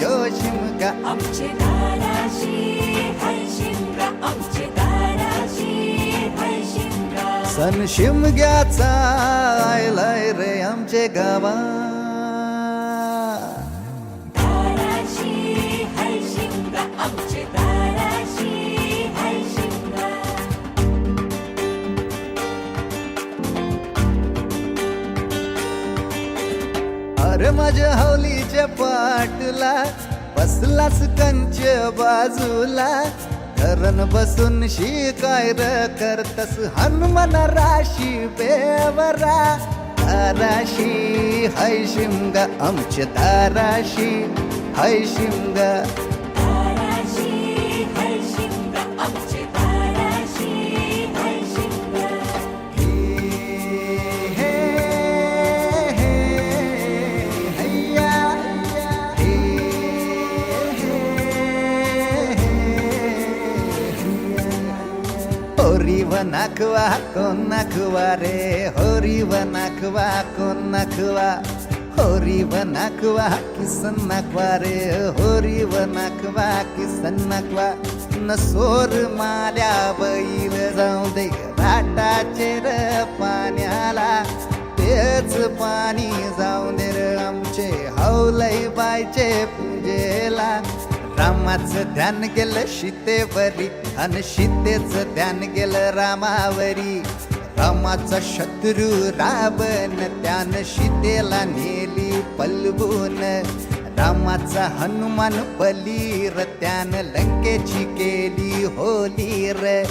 यो शिमगा आमचे दाराशी हाय शिमगा, आमचे दाराशी हाय शिमगा. सण शिमग्याचा आयलाय रे आमचे गावा. दाराशी हाय शिमगा, आमचे दाराशी हाय शिमगा. अरे माझ्या हौलीच्या पाटला बसलास कंच बाजूला. धरण बसून शिकाय र करतस हनुमान राशी बेवरा. दाराशी हाय शिमगा, आमच्या दाराशी हाय शिमगा. दाराशी हाय शिमगा, आमचे दाराशी हाय शिमगा. हे, हे, हे, हैया, हे, हे, हे. होरी व नाखवा कोण नाखवा रे, होरी व नाखवा कोण नाखवा. होरी व नाखवा किसन नाखवा रे, होरी व नाखवा किसन नाखवा. नसोर माल्या बैल जाऊ दे घाटाचे र पाण्याला. तेच पाणी जाऊ दे र आमचे हौलई बायचे पूजेला. रामाचं ध्यान गेलं सीतेवरी आणि सीतेचं ध्यान गेलं रामावरी. रामाचा शत्रू रावण त्यानं सीतेला नेली पलवून. रामाचा हनुमान बली र त्यानं लंकेची केली होली र.